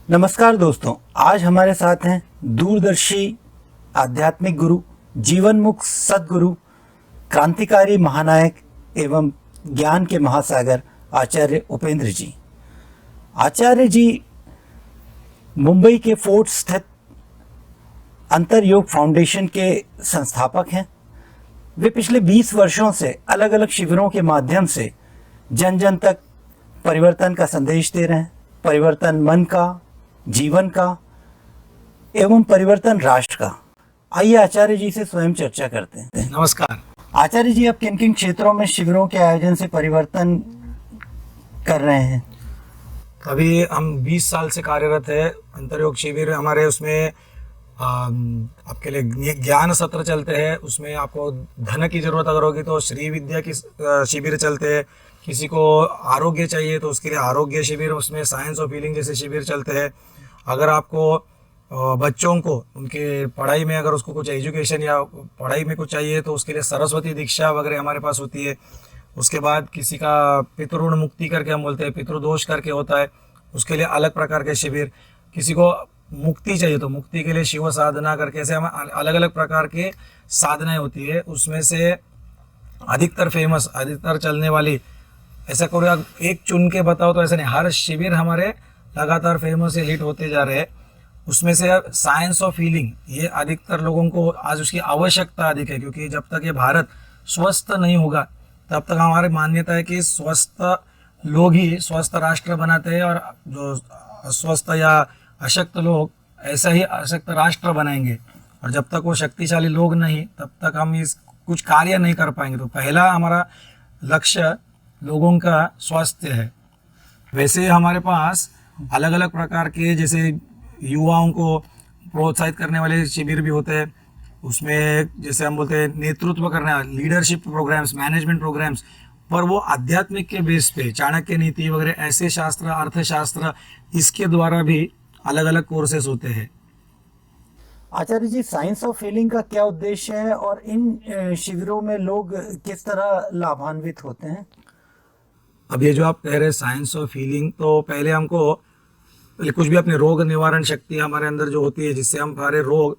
नमस्कार दोस्तों, आज हमारे साथ हैं दूरदर्शी आध्यात्मिक गुरु, जीवनमुख सद्गुरु, क्रांतिकारी महानायक एवं ज्ञान के महासागर आचार्य उपेंद्र जी। आचार्य जी मुंबई के फोर्ट स्थित अंतरयोग फाउंडेशन के संस्थापक हैं। वे पिछले 20 वर्षों से अलग अलग शिविरों के माध्यम से जन जन तक परिवर्तन का संदेश दे रहे हैं। परिवर्तन मन का, जीवन का एवं परिवर्तन राष्ट्र का। आइए आचार्य जी से स्वयं चर्चा करते हैं। नमस्कार आचार्य जी, आप किन किन क्षेत्रों में शिविरों के आयोजन से परिवर्तन कर रहे हैं? अभी हम 20 साल से कार्यरत है। अंतरयोग शिविर हमारे उसमें आपके लिए ज्ञान सत्र चलते हैं। उसमें आपको धन की जरूरत अगर होगी तो श्री विद्या की शिविर चलते हैं। किसी को आरोग्य चाहिए तो उसके लिए आरोग्य शिविर, उसमें साइंस ऑफ हीलिंग जैसे शिविर चलते हैं। अगर आपको बच्चों को उनके पढ़ाई में अगर उसको कुछ एजुकेशन या पढ़ाई में कुछ चाहिए तो उसके लिए सरस्वती दीक्षा वगैरह हमारे पास होती है। उसके बाद किसी का पितृऋण मुक्ति करके हम बोलते हैं, पितृदोष करके होता है, उसके लिए अलग प्रकार के शिविर। किसी को मुक्ति चाहिए तो मुक्ति के लिए शिव साधना करके, ऐसे हमें अलग अलग प्रकार के साधनाएं होती है। उसमें से अधिकतर चलने वाली, ऐसा करो एक चुन के बताओ तो ऐसा नहीं, हर शिविर हमारे लगातार फेमस एलिट होते जा रहे हैं। उसमें से साइंस ऑफ हीलिंग, ये अधिकतर लोगों को आज उसकी आवश्यकता अधिक है, क्योंकि जब तक ये भारत स्वस्थ नहीं होगा तब तक हमारी मान्यता है कि स्वस्थ लोग ही स्वस्थ राष्ट्र बनाते हैं, और जो अस्वस्थ या अशक्त लोग ऐसा ही अशक्त राष्ट्र बनाएंगे। और जब तक वो शक्तिशाली लोग नहीं, तब तक हम इस कुछ कार्य नहीं कर पाएंगे। तो पहला हमारा लक्ष्य लोगों का स्वास्थ्य है। वैसे हमारे पास अलग अलग प्रकार के, जैसे युवाओं को प्रोत्साहित करने वाले शिविर भी होते हैं। उसमें जैसे हम बोलते हैं नेतृत्व करना, लीडरशिप प्रोग्राम्स, मैनेजमेंट प्रोग्राम्स, पर वो आध्यात्मिक के बेस पे चाणक्य नीति वगैरह ऐसे शास्त्र, अर्थशास्त्र, इसके द्वारा भी अलग अलग कोर्सेस होते हैं। आचार्य जी, साइंस ऑफ हीलिंग का क्या उद्देश्य है और इन शिविरों में लोग किस तरह लाभान्वित होते हैं? अब ये जो आप कह रहे हैं साइंस ऑफ हीलिंग, तो पहले हमको कुछ भी अपने रोग निवारण शक्ति हमारे अंदर जो होती है, जिससे हम सारे रोग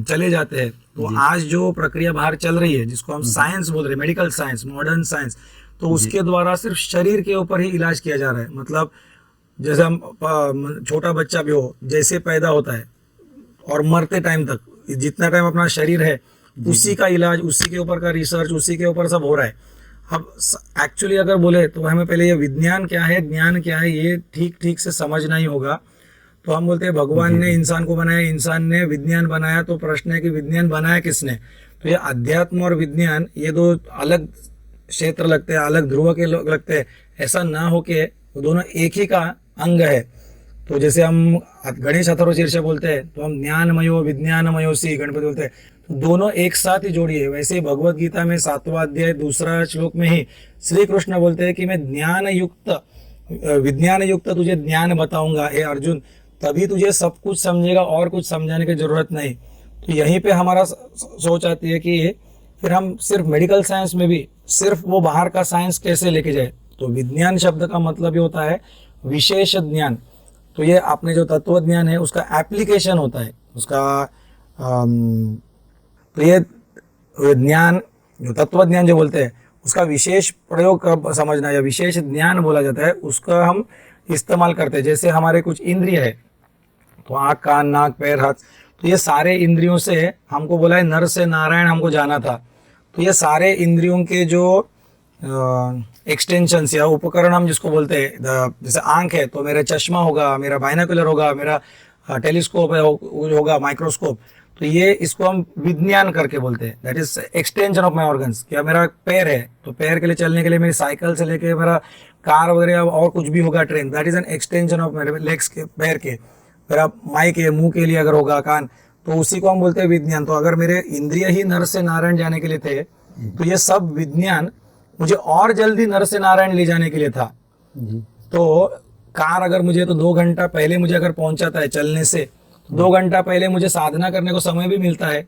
चले जाते हैं। तो आज जो प्रक्रिया बाहर चल रही है, जिसको हम साइंस बोल रहे हैं, मेडिकल साइंस, मॉडर्न साइंस, तो उसके द्वारा सिर्फ शरीर के ऊपर ही इलाज किया जा रहा है। मतलब जैसे हम छोटा बच्चा भी हो, जैसे पैदा होता है और मरते टाइम तक जितना टाइम अपना शरीर है, उसी का इलाज, उसी के ऊपर का रिसर्च, उसी के ऊपर सब हो रहा है। अब एक्चुअली अगर बोले तो हमें पहले ये विज्ञान क्या है, ज्ञान क्या है, ये ठीक से समझना ही होगा। तो हम बोलते हैं भगवान ने इंसान को बनाया, इंसान ने विज्ञान बनाया, तो प्रश्न है कि विज्ञान बनाया किसने? तो ये अध्यात्म और विज्ञान, ये दो अलग क्षेत्र लगते हैं, अलग ध्रुव के लोग लगते हैं। ऐसा ना हो के दोनों एक ही का अंग है। तो जैसे हम गणेश अथर्वशीर्ष बोलते हैं तो हम ज्ञानमयो विज्ञानमयोसी गणपति बोलते हैं, तो दोनों एक साथ ही जोड़िए। वैसे ही भगवत गीता में 7वां अध्याय 2 श्लोक में ही श्री कृष्ण बोलते हैं कि मैं विज्ञान युक्त तुझे ज्ञान बताऊंगा हे अर्जुन, तभी तुझे सब कुछ समझेगा और कुछ समझाने की जरूरत नहीं। तो यहीं पे हमारा सोच आती है कि फिर हम सिर्फ मेडिकल साइंस में भी सिर्फ वो बाहर का साइंस कैसे लेके जाए। तो विज्ञान शब्द का मतलब ये होता है विशेष ज्ञान। तो ये आपने जो तत्व ज्ञान है उसका एप्लीकेशन होता है, उसका तो ये ज्ञान, जो तत्व ज्ञान जो बोलते हैं, उसका विशेष प्रयोग कब समझना या विशेष ज्ञान बोला जाता है, उसका हम इस्तेमाल करते हैं। जैसे हमारे कुछ इंद्रिय है, तो आँख, कान, नाक, पैर, हाथ, तो ये सारे इंद्रियों से हमको बोला है नर से नारायण हमको जाना था। तो ये सारे इंद्रियों के जो एक्सटेंशंस या उपकरण हम जिसको बोलते हैं, जैसे आंख है तो मेरा चश्मा होगा, मेरा बाइनोकुलर होगा, मेरा टेलीस्कोप होगा, माइक्रोस्कोप, तो ये इसको हम विज्ञान करके बोलते हैं। That is extension of my organs. क्या मेरा पैर है तो पैर के लिए चलने के लिए मेरी साइकिल से लेके मेरा कार वगैरह और कुछ भी होगा, train, that is an extension of मेरे लेग्स के, पैर के। मेरा माइक है, मुंह के लिए अगर होगा, कान, तो उसी को हम बोलते हैं विज्ञान। तो अगर मेरे इंद्रिय ही नर से नारायण जाने के लिए थे, तो ये सब विज्ञान मुझे और जल्दी नर से नारायण ले जाने के लिए था। तो कार अगर मुझे तो 2 घंटा पहले मुझे अगर पहुंचाता है चलने से, 2 घंटा पहले मुझे साधना करने को समय भी मिलता है,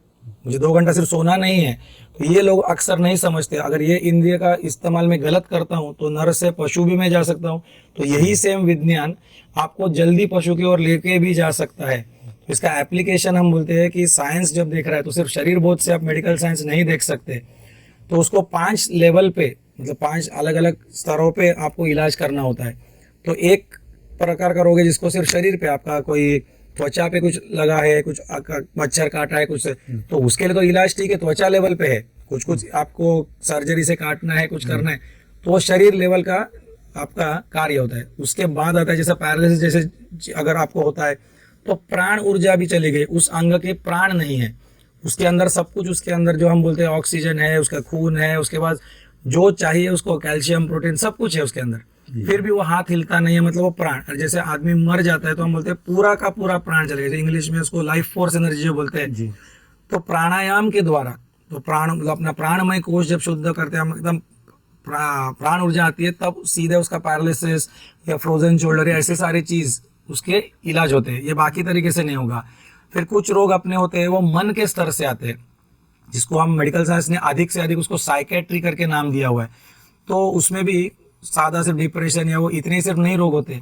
मुझे 2 घंटा सिर्फ सोना नहीं है। तो ये लोग अक्सर नहीं समझते, अगर ये इंद्रिय का इस्तेमाल मैं गलत करता हूँ तो नर से पशु भी मैं जा सकता हूँ। तो यही सेम विज्ञान आपको जल्दी पशु की ओर लेके भी जा सकता है। तो इसका एप्लीकेशन हम बोलते हैं कि साइंस जब देख रहा है तो सिर्फ शरीर बोध से आप मेडिकल साइंस नहीं देख सकते, तो उसको 5 लेवल पे, मतलब 5 अलग अलग स्तरों पे आपको इलाज करना होता है। तो एक प्रकार का रोग है जिसको सिर्फ शरीर पे, आपका कोई त्वचा पे कुछ लगा है, कुछ मच्छर काटा है कुछ, तो उसके लिए तो इलाज ठीक है, त्वचा लेवल पे है। कुछ आपको सर्जरी से काटना है, कुछ करना है, तो वो शरीर लेवल का आपका कार्य होता है। उसके बाद आता है जैसे पैरालिसिस, जैसे अगर आपको होता है तो प्राण ऊर्जा भी चली गई, उस अंग के प्राण नहीं है, उसके अंदर सब कुछ, उसके अंदर जो हम बोलते हैं ऑक्सीजन है, उसका खून है, उसके बाद जो चाहिए उसको कैल्शियम प्रोटीन सब कुछ है उसके अंदर, फिर भी वो हाथ हिलता नहीं है, मतलब वो प्राण। और जैसे आदमी मर जाता है तो हम बोलते हैं पूरा का पूरा प्राण चले गया, इंग्लिश में उसको लाइफ फोर्स एनर्जी जो बोलते हैं। तो प्राणायाम के द्वारा, तो प्राण मतलब अपना प्राणमय कोश जब शुद्ध करते हैं हम, एकदम प्राण ऊर्जा आती है, तब सीधे उसका पैरालिसिस या फ्रोजन शोल्डर या ऐसे सारी चीज उसके इलाज होते हैं। ये बाकी तरीके से नहीं होगा। फिर कुछ रोग अपने होते हैं वो मन के स्तर से आते हैं, जिसको हम मेडिकल साइंस ने अधिक से अधिक उसको साइकेट्री करके नाम दिया हुआ है। तो उसमें भी सादा सिर्फ डिप्रेशन या वो इतने सिर्फ नहीं रोग होते,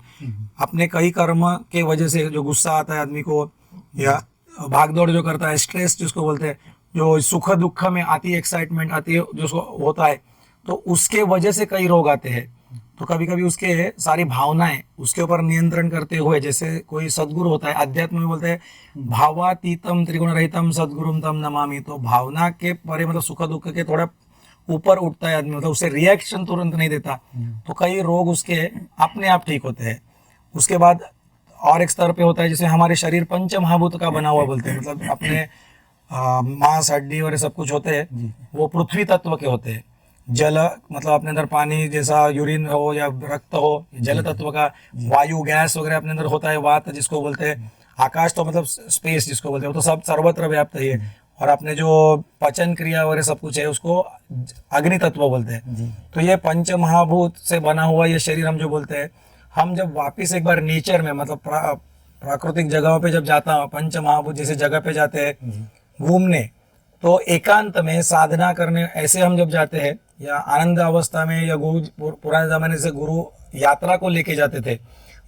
अपने कई कर्म के वजह से जो गुस्सा आता है आदमी को, या भागदौड़ जो करता है, स्ट्रेस जिसको बोलते हैं, जो सुख दुख में आती है, एक्साइटमेंट आती है जो होता है, तो उसके वजह से कई रोग आते हैं। तो कभी कभी उसके सारी भावनाएं उसके ऊपर नियंत्रण करते हुए, जैसे कोई सदगुरु होता है, अध्यात्म में बोलते हैं भावातीतम त्रिगुण रहितम सदगुरुम तम नमामि। तो भावना के परे, मतलब सुख दुख के थोड़ा ऊपर उठता है आदमी, मतलब उसे रिएक्शन तुरंत नहीं देता, तो कई रोग उसके अपने आप ठीक होते हैं। उसके बाद और एक स्तर पे होता है जैसे हमारे शरीर पंच महाभूत का बना हुआ बोलते हैं, मतलब अपने मांस हड्डी और सब कुछ होते हैं वो पृथ्वी तत्व के होते हैं। जल मतलब अपने अंदर पानी जैसा यूरिन हो या रक्त हो, जल तत्व का। वायु गैस वगैरह अपने अंदर होता है, वात जिसको बोलते हैं। आकाश तो मतलब स्पेस जिसको बोलते हैं, वो तो सब सर्वत्र व्याप्त है। और अपने जो पचन क्रिया वगैरह सब कुछ है उसको अग्नि तत्व बोलते हैं। तो ये पंच महाभूत से बना हुआ ये शरीर हम जो बोलते हैं, हम जब वापिस एक बार नेचर में, मतलब प्राकृतिक जगहों पे जब जाता हूँ, पंच महाभूत जैसे जगह पे जाते हैं घूमने, तो एकांत में साधना करने ऐसे हम जब जाते हैं, या आनंद अवस्था में, या गुरु पुराने जमाने से गुरु यात्रा को लेके जाते थे,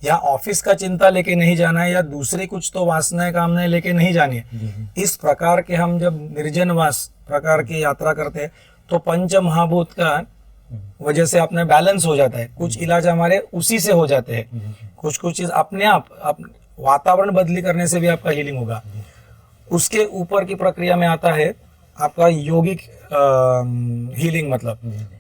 या ऑफिस का चिंता लेके नहीं जाना है, या दूसरी कुछ तो वासनाएं कामनाएं लेके नहीं जानी है। इस प्रकार के हम जब निर्जनवास प्रकार की यात्रा करते हैं तो पंच महाभूत का वजह से अपना बैलेंस हो जाता है। कुछ इलाज हमारे उसी से हो जाते हैं, कुछ चीज अपने आप वातावरण बदली करने से भी आपका हीलिंग होगा। उसके ऊपर की प्रक्रिया में आता है आपका योगिक हीलिंग, मतलब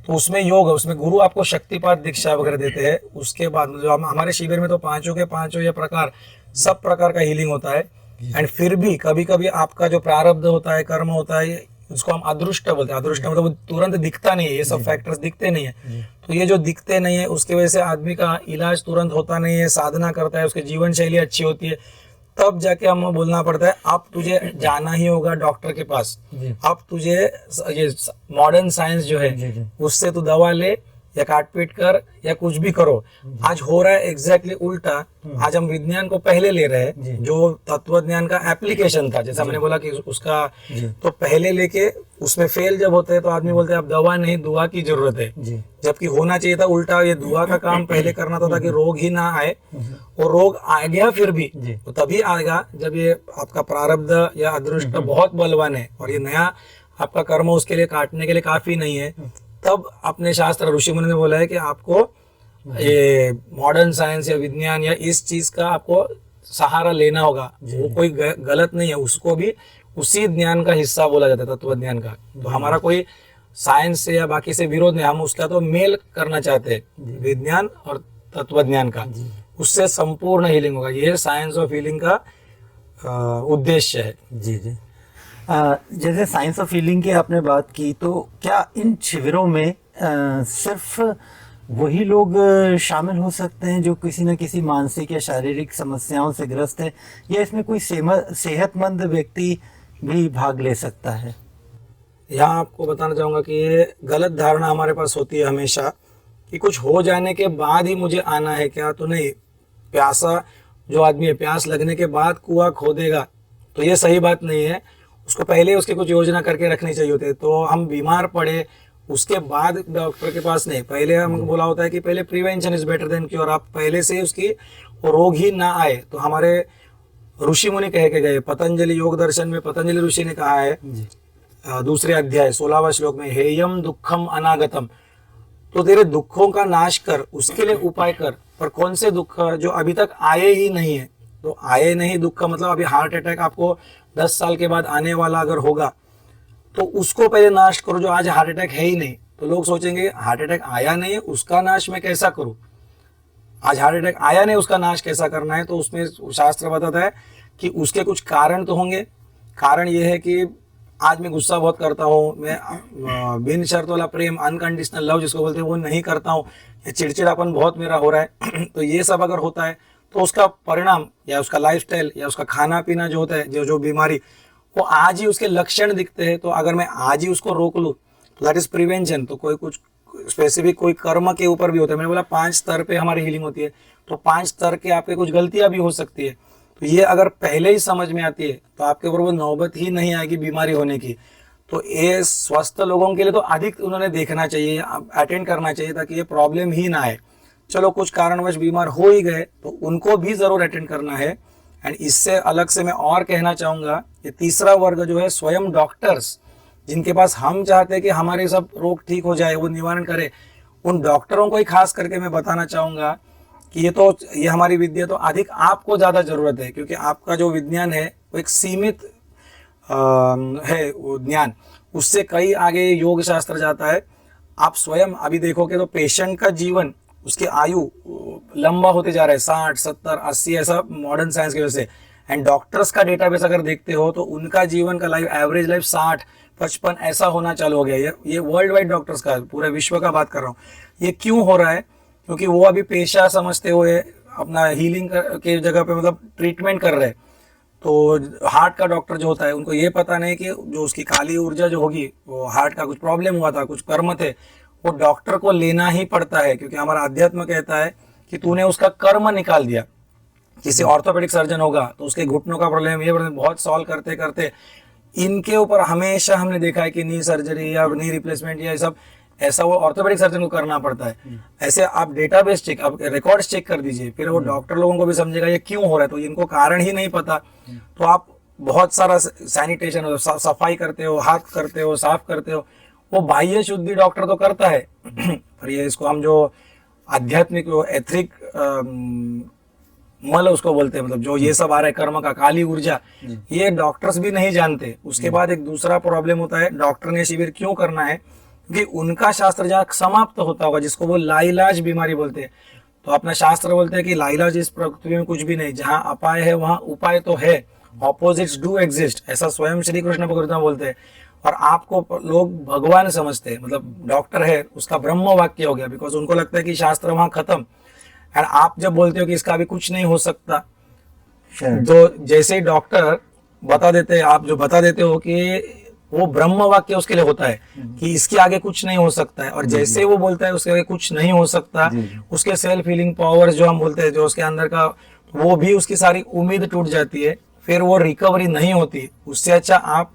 तो उसमें योग है, उसमें गुरु आपको शक्तिपात दीक्षा वगैरह देते हैं। उसके बाद जो हमारे शिविर में तो पांचों के पांचों ये प्रकार, सब प्रकार का हीलिंग होता है। एंड फिर भी कभी कभी आपका जो प्रारब्ध होता है, कर्म होता है, उसको हम अदृष्ट बोलते हैं। अदृष्ट मतलब वो तुरंत दिखता नहीं है, ये सब फैक्टर्स दिखते नहीं है। तो ये जो दिखते नहीं है उसकी वजह से आदमी का इलाज तुरंत होता नहीं है। साधना करता है, उसकी जीवन शैली अच्छी होती है, तब जाके हम बोलना पड़ता है अब तुझे जाना ही होगा डॉक्टर के पास, अब तुझे ये मॉडर्न साइंस जो है उससे तू दवा ले या काटपीट कर या कुछ भी करो। आज हो रहा है एग्जैक्टली उल्टा। आज हम विज्ञान को पहले ले रहे हैं, जो तत्वज्ञान का एप्लीकेशन था, जैसा मैंने बोला कि उसका तो पहले लेके उसमें फेल जब होते हैं तो आदमी बोलते हैं अब दवा नहीं, दुआ की जरूरत है। जबकि होना चाहिए था उल्टा, ये दुआ का काम पहले करना था ताकि रोग ही ना आए। और रोग आ गया फिर भी तो तभी आएगा जब ये आपका प्रारब्ध या अदृष्ट बहुत बलवान है और ये नया आपका कर्म उसके लिए काटने के लिए काफी नहीं है। तब अपने शास्त्र ऋषि मुनि ने बोला है कि आपको ये मॉडर्न साइंस या विज्ञान या इस चीज का आपको सहारा लेना होगा। वो कोई गलत नहीं है, उसको भी उसी ज्ञान का हिस्सा बोला जाता है, तत्व ज्ञान का। तो हमारा कोई साइंस से या बाकी से विरोध नहीं, हम उसका तो मेल करना चाहते हैं, विज्ञान और तत्व ज्ञान का। उससे संपूर्ण हीलिंग होगा। ये साइंस ऑफ हीलिंग का उद्देश्य है। जी जी। जैसे साइंस ऑफ हीलिंग की आपने बात की, तो क्या इन शिविरों में सिर्फ वही लोग शामिल हो सकते हैं जो किसी न किसी मानसिक या शारीरिक समस्याओं से ग्रस्त है, या इसमें कोई सेहतमंद व्यक्ति भी भाग ले सकता है? यहाँ आपको बताना चाहूँगा कि ये गलत धारणा हमारे पास होती है हमेशा कि कुछ हो जाने के बाद ही मुझे आना है क्या। तो नहीं, प्यासा जो आदमी है, प्यास लगने के बाद कुआं खोदेगा, तो ये सही बात नहीं है। उसको पहले उसकी कुछ योजना करके रखनी चाहिए होती है। तो हम बीमार पड़े उसके बाद डॉक्टर के पास नहीं, पहले हमको बोला होता है कि पहले prevention is better than cure, आप पहले से उसकी वो रोग ही ना आए। तो हमारे ऋषि मुनि कह के गए, पतंजलि योग दर्शन में पतंजलि ऋषि ने कहा है दूसरे अध्याय 16वां श्लोक में, हेयम दुखम अनागतम, तो तेरे दुखों का नाश कर, उसके लिए उपाय कर। पर कौन से दुख जो अभी तक आए ही नहीं है, तो आए नहीं दुख का मतलब अभी हार्ट अटैक आपको 10 साल के बाद आने वाला अगर होगा तो उसको पहले नाश करो, जो आज हार्ट अटैक है ही नहीं। तो लोग सोचेंगे हार्ट अटैक आया नहीं है उसका नाश मैं कैसा करूं, आज हार्ट अटैक आया नहीं उसका नाश कैसा करना है। तो उसमें शास्त्र बताता है कि उसके कुछ कारण तो होंगे। कारण ये है कि आज मैं गुस्सा बहुत करता हूँ, मैं बिन शर्त वाला प्रेम अनकंडीशनल लव जिसको बोलते हैं वो नहीं करता हूँ, या चिड़चिड़ापन बहुत मेरा हो रहा है तो ये सब अगर होता है तो उसका परिणाम या उसका लाइफस्टाइल या उसका खाना पीना जो होता है, जो बीमारी वो आज ही उसके लक्षण दिखते हैं, तो अगर मैं आज ही उसको रोक लूँ तो दैट इज प्रिवेंशन। तो कोई कुछ स्पेसिफिक कोई कर्म के ऊपर भी होता है, मैंने बोला 5 स्तर पे हमारी हीलिंग होती है, तो 5 स्तर के आपके कुछ गलतियां भी हो सकती है। तो ये अगर पहले ही समझ में आती है तो आपके ऊपर वो नौबत ही नहीं आएगी बीमारी होने की। तो ये स्वस्थ लोगों के लिए तो अधिक उन्होंने देखना चाहिए, अटेंड करना चाहिए ताकि ये प्रॉब्लम ही ना आए। चलो कुछ कारणवश बीमार हो ही गए तो उनको भी जरूर अटेंड करना है। एंड इससे अलग से मैं और कहना चाहूंगा, ये तीसरा वर्ग जो है स्वयं डॉक्टर्स, जिनके पास हम चाहते हैं कि हमारे सब रोग ठीक हो जाए, वो निवारण करे, उन डॉक्टरों को ही खास करके मैं बताना चाहूंगा कि ये हमारी विद्या तो अधिक आपको ज्यादा जरूरत है, क्योंकि आपका जो विज्ञान है वो एक सीमित है वो ज्ञान, उससे कई आगे योग शास्त्र जाता है। आप स्वयं अभी देखोगे तो पेशेंट का जीवन, उसकी आयु लंबा होते जा रहा है, 60, 70, 80 ऐसा मॉडर्न साइंस की वजह से। एंड डॉक्टर्स का डेटाबेस अगर देखते हो तो उनका जीवन का लाइफ एवरेज लाइफ 60, 55 ऐसा होना चालू हो गया। ये वर्ल्ड वाइड डॉक्टर्स का, पूरे विश्व का बात कर रहा हूँ। ये क्यों हो रहा है? क्योंकि वो अभी पेशा समझते हुए अपना हीलिंग के जगह पे मतलब ट्रीटमेंट कर रहे हैं। तो हार्ट का डॉक्टर जो होता है उनको ये पता नहीं कि जो उसकी काली ऊर्जा जो होगी, वो हार्ट का कुछ प्रॉब्लम हुआ था, कुछ कर्म थे, वो डॉक्टर को लेना ही पड़ता है, क्योंकि हमारा अध्यात्म कहता है कि तूने उसका कर्म निकाल दिया। किसी ऑर्थोपेडिक सर्जन होगा तो उसके घुटनों का प्रॉब्लम, ये बहुत सॉल्व करते करते इनके ऊपर हमेशा हमने देखा है कि नी सर्जरी या नी रिप्लेसमेंट या सब ऐसा वो ऑर्थोपेडिक सर्जन को करना पड़ता है। ऐसे आप डेटाबेस चेक, आप रिकॉर्ड्स चेक कर दीजिए, फिर वो डॉक्टर लोगों को भी समझेगा ये क्यों हो रहा है। तो इनको कारण ही नहीं पता, तो आप बहुत सारा सैनिटेशन, सफाई करते हो, हाथ करते हो, साफ करते हो, वो बाह्य शुद्धि डॉक्टर तो करता है पर ये इसको हम जो आध्यात्मिक एथिक मल उसको बोलते हैं, मतलब जो ये सब आ रहा है कर्म का, काली ऊर्जा, ये डॉक्टर्स भी नहीं जानते। उसके बाद एक दूसरा प्रॉब्लम होता है, डॉक्टर ने शिविर क्यों करना है? क्योंकि उनका शास्त्र जहाँ समाप्त होता होगा, जिसको वो लाइलाज बीमारी बोलते हैं, तो अपना शास्त्र बोलते हैं कि लाइलाज इस पृथ्वी में कुछ भी नहीं, जहाँ अपाय है वहाँ उपाय तो है, ऑपोजिट्स डू एग्जिस्ट, ऐसा स्वयं श्री कृष्ण भगवत बोलते हैं। और आपको लोग भगवान समझते हैं, मतलब डॉक्टर है उसका ब्रह्म वाक्य हो गया, बिकॉज उनको लगता है कि शास्त्र वहां खत्म। एंड आप जब बोलते हो कि इसका अभी कुछ नहीं हो सकता, तो जैसे ही डॉक्टर बता देते हैं, आप जो बता देते हो कि वो ब्रह्म वाक्य उसके लिए होता है कि इसके आगे कुछ नहीं हो सकता है, और जैसे वो बोलता है उसके आगे कुछ नहीं हो सकता, उसके सेल्फ हीलिंग पावर्स जो हम बोलते हैं, जो उसके अंदर का, वो भी उसकी सारी उम्मीद टूट जाती है, फिर वो रिकवरी नहीं होती। उससे अच्छा आप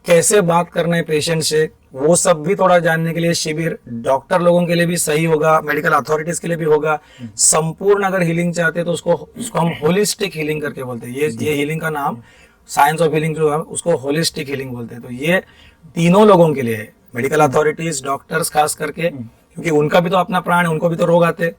कैसे बात करना है पेशेंट से, वो सब भी थोड़ा जानने के लिए शिविर डॉक्टर लोगों के लिए भी सही होगा, मेडिकल अथॉरिटीज के लिए भी होगा। संपूर्ण अगर हीलिंग चाहते हैं तो उसको हम होलिस्टिक हीलिंग करके बोलते हैं। ये हीलिंग का नाम, साइंस ऑफ हीलिंग जो है उसको होलिस्टिक हीलिंग बोलते हैं। तो ये तीनों लोगों के लिए है, मेडिकल अथॉरिटीज, डॉक्टर्स खास करके, क्योंकि उनका भी तो अपना प्राण है, उनको भी तो रोग आते,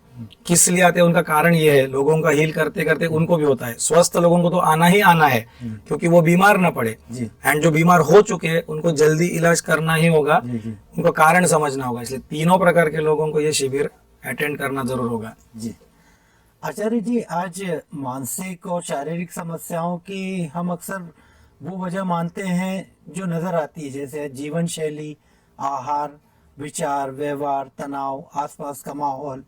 किस लिए आते हैं उनका कारण ये है, लोगों का हील करते करते उनको भी होता है। स्वस्थ लोगों को तो आना ही आना है क्योंकि वो बीमार ना पड़े, एंड जो बीमार हो चुके हैं उनको जल्दी इलाज करना ही होगा, उनको कारण समझना होगा। इसलिए तीनों प्रकार के लोगों को ये शिविर अटेंड करना जरूर होगा। जी आचार्य जी, आज मानसिक और शारीरिक समस्याओं की हम अक्सर वो वजह मानते हैं जो नजर आती है, जैसे जीवन शैली, आहार, विचार, व्यवहार, तनाव, आसपास का माहौल।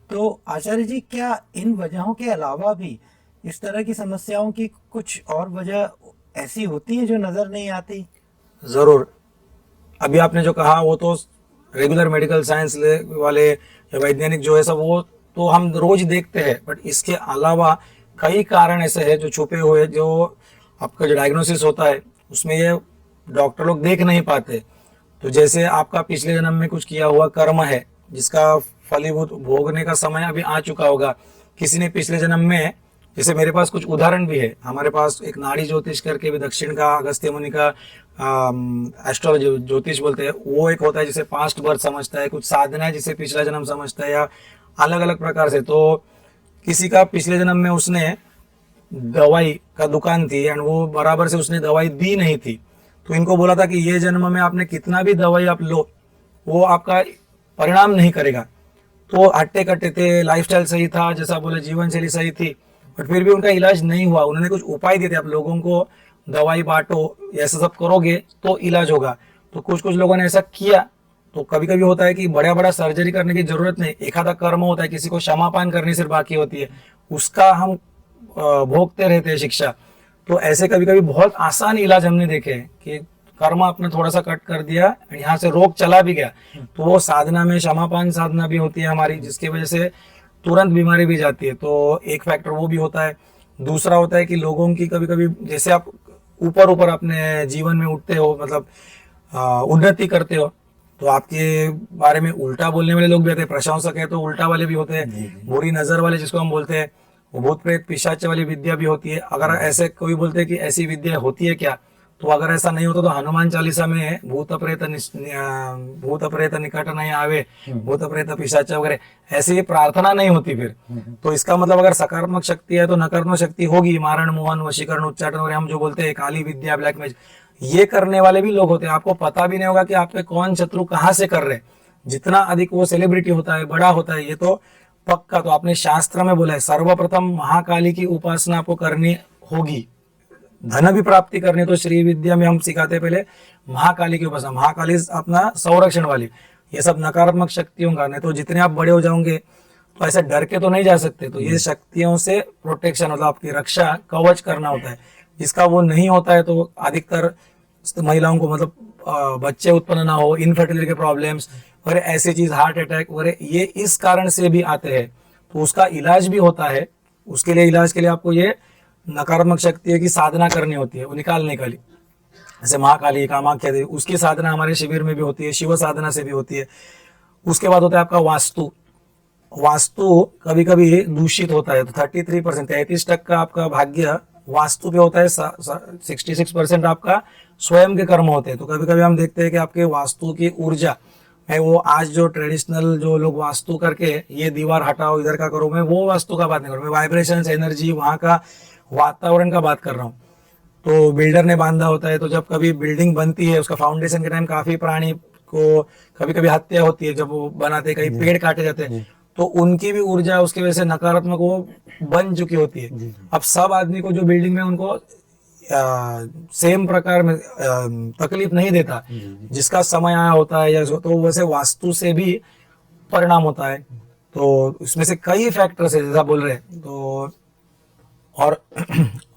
तो आचार्य जी, क्या इन वजहों के अलावा भी इस तरह की समस्याओं की कुछ और वजह ऐसी होती है जो नजर नहीं आती? जरूर, अभी आपने जो कहा वो तो रेगुलर मेडिकल साइंस वाले या वैज्ञानिक जो है सब, वो तो हम रोज देखते हैं, बट इसके अलावा कई कारण ऐसे हैं जो छुपे हुए, जो आपका जो डायग्नोसिस होता है उसमें ये डॉक्टर लोग देख नहीं पाते। तो जैसे आपका पिछले जन्म में कुछ किया हुआ कर्म है जिसका फलीभूत भोगने का समय अभी आ चुका होगा। किसी ने पिछले जन्म में, जैसे मेरे पास कुछ उदाहरण भी है, हमारे पास एक नाड़ी ज्योतिष करके भी दक्षिण का अगस्त्य मुनि का एस्ट्रोलॉजी ज्योतिष बोलते हैं, वो एक होता है जिसे पास्ट बर्थ समझता है, कुछ साधना है जिसे पिछला जन्म समझता है, या अलग अलग प्रकार से। तो किसी का पिछले जन्म में उसने दवाई का दुकान थी एंड वो बराबर से उसने दवाई दी नहीं थी, तो इनको बोला था कि ये जन्म में आपने कितना भी दवाई आप लो वो आपका परिणाम नहीं करेगा। तो हट्टे कट्टे थे, लाइफस्टाइल सही था, जैसा बोले जीवन शैली सही थी, बट फिर भी उनका इलाज नहीं हुआ। उन्होंने कुछ उपाय दिए थे, आप लोगों को दवाई बांटो, ऐसा सब करोगे तो इलाज होगा। तो कुछ कुछ लोगों ने ऐसा किया। तो कभी कभी होता है कि बड़ा बड़ा सर्जरी करने की जरूरत नहीं, एक आधा कर्म होता है, किसी को क्षमापान करनी सिर्फ बाकी होती है, उसका हम भोगते रहते हैं शिक्षा। तो ऐसे कभी कभी बहुत आसान इलाज हमने देखे हैं कि कर्म अपने थोड़ा सा कट कर दिया, यहाँ से रोग चला भी गया, तो वो साधना में क्षमापान साधना भी होती है हमारी, जिसकी वजह से तुरंत बीमारी भी जाती है। तो एक फैक्टर वो भी होता है। दूसरा होता है कि लोगों की कभी कभी, जैसे आप ऊपर ऊपर अपने जीवन में उठते हो, मतलब उन्नति करते हो, तो आपके बारे में उल्टा बोलने वाले लोग भी होते हैं, प्रशंसक है तो उल्टा वाले भी होते हैं, बुरी नजर वाले जिसको हम बोलते हैं, वो भूत प्रेत पिशाच वाली विद्या भी होती है। अगर ऐसे कोई बोलते हैं कि ऐसी विद्या होती है क्या, तो अगर ऐसा नहीं होता तो हनुमान चालीसा में भूत प्रेत निकट नहीं आवे, भूत प्रेत पिशाच वगैरह ऐसी प्रार्थना नहीं होती फिर। तो इसका मतलब अगर सकारात्मक शक्ति है तो नकारात्मक शक्ति होगी। मारण मोहन वशीकरण उच्चाटन वगैरह हम जो बोलते हैं, काली विद्या, ब्लैक मैजिक, ये करने वाले भी लोग होते हैं। आपको पता भी नहीं होगा कि आपके कौन शत्रु कहाँ से कर रहे हैं। जितना अधिक वो सेलिब्रिटी होता है, बड़ा होता है, ये तो पक्का। तो आपने शास्त्र में बोला है सर्वप्रथम महाकाली की उपासना आपको करनी होगी। धन भी प्राप्ति करनी तो श्री विद्या में हम सिखाते हैं पहले महाकाली की उपासना। महाकाली अपना संरक्षण वाली, ये सब नकारात्मक शक्तियों का। नहीं तो जितने आप बड़े हो जाओगे तो ऐसे डर के तो नहीं जा सकते। तो ये शक्तियों से प्रोटेक्शन, मतलब आपकी रक्षा कवच करना होता है। जिसका वो नहीं होता है तो अधिकतर महिलाओं को, मतलब बच्चे उत्पन्न ना हो, इनफर्टिलिटी के प्रॉब्लम्स और ऐसी चीज, हार्ट अटैक वगैरह, ये इस कारण से भी आते हैं। तो उसका इलाज भी होता है। उसके लिए, इलाज के लिए आपको ये नकारात्मक शक्ति की साधना करनी होती है, वो निकालने के लिए। जैसे महाकाली, कामाख्या देवी, उसकी साधना हमारे शिविर में भी होती है, शिव साधना से भी होती है। उसके बाद होता है आपका वास्तु। वास्तु कभी कभी दूषित होता है, तो 33%, 33% आपका भाग्य वास्तु पे होता है, 66% आपका स्वयं के कर्म होते हैं। तो कभी कभी हम देखते हैं कि आपके वास्तु की ऊर्जा, मैं वो आज जो ट्रेडिशनल जो लोग वास्तु करके ये दीवार हटाओ, इधर का करो, मैं वो वास्तु का बात नहीं कर रहा हूँ, मैं वाइब्रेशन, एनर्जी, वहाँ का वातावरण का बात कर रहा हूँ। तो बिल्डर ने बांधा होता है, तो जब कभी बिल्डिंग बनती है, उसका फाउंडेशन के टाइम काफी प्राणी को कभी कभी हत्या होती है, जब वो बनाते, कहीं पेड़ काटे जाते हैं, तो उनकी भी ऊर्जा उसकी वजह से नकारात्मक वो बन चुकी होती है। अब सब आदमी को जो बिल्डिंग में उनको सेम प्रकार में तकलीफ नहीं देता, जिसका समय आया होता है, या तो वैसे वास्तु से भी परिणाम होता है। तो इसमें से कई फैक्टर्स है, जैसा बोल रहे हैं। तो और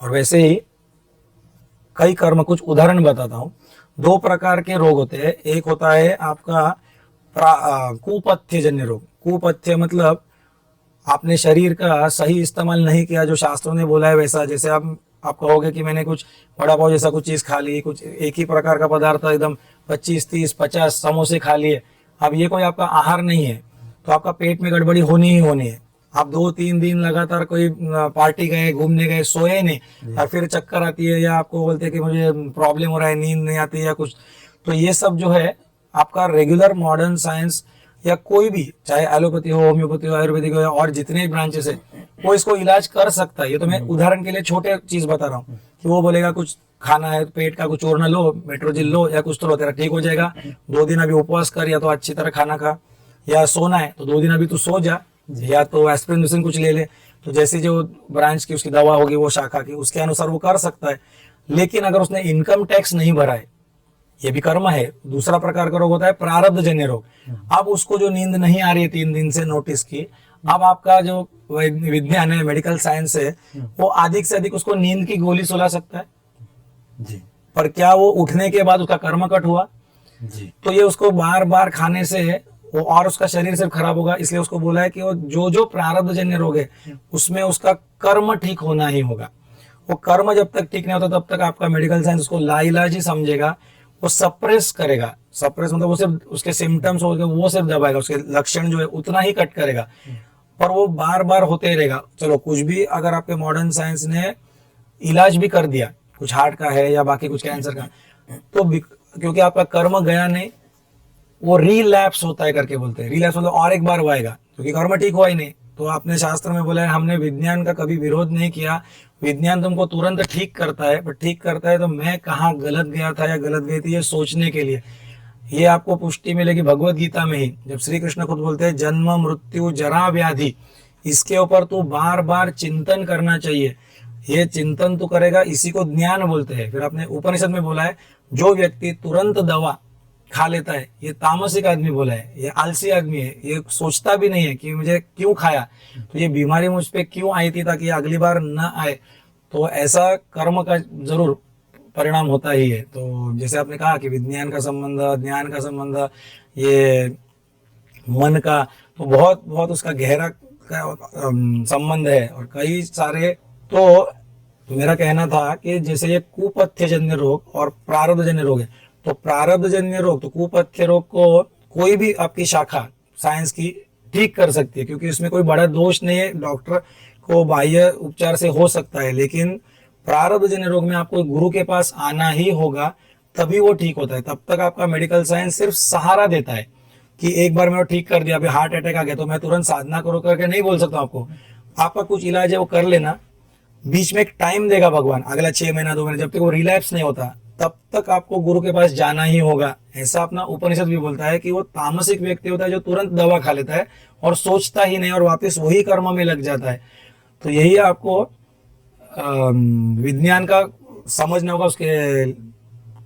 वैसे ही कई कर्म, कुछ उदाहरण बताता हूँ। 2 प्रकार के रोग होते हैं। एक होता है आपका कुपथ्य जन्य रोग। कुपथ्य मतलब आपने शरीर का सही इस्तेमाल नहीं किया, जो शास्त्रों ने बोला है वैसा। जैसे आप कहोगे कि मैंने कुछ बड़ा पाव जैसा कुछ चीज खा ली, कुछ एक ही प्रकार का पदार्थ एकदम 25, 30, 50 समोसे खा लिए। अब ये कोई आपका आहार नहीं है, तो आपका पेट में गड़बड़ी होनी ही होनी है। आप 2-3 दिन लगातार कोई पार्टी गए, घूमने गए, सोए नहीं, और फिर चक्कर आती है, या आपको बोलते हैं कि मुझे प्रॉब्लम हो रहा है, नींद नहीं आती या कुछ, तो ये सब जो है आपका रेगुलर मॉडर्न साइंस या कोई भी, चाहे एलोपैथी हो, होम्योपैथी हो, आयुर्वेदिक हो, और जितने भी ब्रांचेस है, वो इसको इलाज कर सकता है। ये तो मैं उदाहरण के लिए छोटे चीज बता रहा हूँ कि वो बोलेगा कुछ खाना है, पेट का कुछ और ना लो, मेट्रोजिल लो या कुछ तो लो, तेरा ठीक हो जाएगा। 2 दिन अभी उपवास कर, या तो अच्छी तरह खाना खा, या सोना है तो 2 दिन अभी तू सो जा, या तो एस्पिरिन कुछ ले ले। तो जैसी जो ब्रांच की उसकी दवा होगी, वो शाखा की, उसके अनुसार वो कर सकता है। लेकिन अगर उसने इनकम टैक्स नहीं भरा है, ये भी कर्म है। दूसरा प्रकार का रोग होता है प्रारब्ध जन्य रोग। अब उसको जो नींद नहीं आ रही है 3 दिन से नोटिस की, अब आपका जो विज्ञान है, मेडिकल साइंस है, वो अधिक से अधिक उसको नींद की गोली सुला सकता है जी। पर क्या वो उठने के बाद उसका कर्म कट हुआ जी? तो ये उसको बार बार खाने से वो और उसका शरीर सिर्फ खराब होगा। इसलिए उसको बोला है कि वो जो प्रारब्ध जन्य रोग है उसमें उसका कर्म ठीक होना ही होगा। वो कर्म जब तक ठीक नहीं होता तब तक आपका मेडिकल साइंस उसको लाइलाज ही समझेगा, वो सप्रेस करेगा। सप्रेस मतलब वो सिर्फ उसके सिम्टम्स हो गए वो सिर्फ दबाएगा, उसके लक्षण जो है उतना ही कट करेगा, पर वो बार बार होते ही रहेगा। चलो कुछ भी अगर आपके मॉडर्न साइंस ने इलाज भी कर दिया, कुछ हार्ट का है या बाकी कुछ कैंसर का, तो क्योंकि आपका कर्म गया नहीं, वो रिलैप्स होता है करके बोलते हैं। रिलैप्स मतलब और एक बार वो आएगा, क्योंकि कर्म ठीक हुआ ही नहीं। तो आपने शास्त्र में बोला है, हमने विज्ञान का कभी विरोध नहीं किया, विज्ञान तुमको तुरंत ठीक करता है, पर ठीक करता है तो मैं कहाँ गलत गया था या गलत गई थी ये सोचने के लिए। ये आपको पुष्टि मिलेगी भगवत गीता में ही, जब श्री कृष्ण खुद बोलते हैं जन्म मृत्यु जरा व्याधि, इसके ऊपर तू बार बार चिंतन करना चाहिए। ये चिंतन तू करेगा, इसी को ज्ञान बोलते हैं। फिर आपने उपनिषद में बोला है, जो व्यक्ति तुरंत दवा खा लेता है ये तामसिक आदमी बोला है, ये आलसी आदमी है, ये सोचता भी नहीं है कि मुझे क्यों खाया, तो ये बीमारी मुझ पे क्यों आई थी ताकि अगली बार न आए। तो ऐसा कर्म का जरूर परिणाम होता ही है। तो जैसे आपने कहा कि विज्ञान का संबंध, ज्ञान का संबंध, ये मन का, तो बहुत बहुत उसका गहरा संबंध है और कई सारे। तो मेरा कहना था कि जैसे ये कुपथ्यजन्य रोग और प्रारब्धजन्य रोग है, तो प्रारब्धजन्य रोग, तो कुपथ्य रोग को कोई भी आपकी शाखा साइंस की ठीक कर सकती है, क्योंकि इसमें कोई बड़ा दोष नहीं है, डॉक्टर को बाह्य उपचार से हो सकता है। लेकिन प्रारब्धजन्य रोग में आपको गुरु के पास आना ही होगा, तभी वो ठीक होता है। तब तक आपका मेडिकल साइंस सिर्फ सहारा देता है कि एक बार मैं ठीक कर दिया, अभी हार्ट अटैक आ गया तो मैं तुरंत साधना करो करके नहीं बोल सकता आपको। आपका कुछ इलाज है वो कर लेना, बीच में एक टाइम देगा भगवान, अगला 6 महीना 2 महीने, जब तक वो रिलैप्स नहीं होता तब तक आपको गुरु के पास जाना ही होगा। ऐसा अपना उपनिषद भी बोलता है कि वो तामसिक व्यक्ति होता है जो तुरंत दवा खा लेता है और सोचता ही नहीं और वापस वही कर्म में लग जाता है। तो यही आपको विज्ञान का समझना होगा, उसके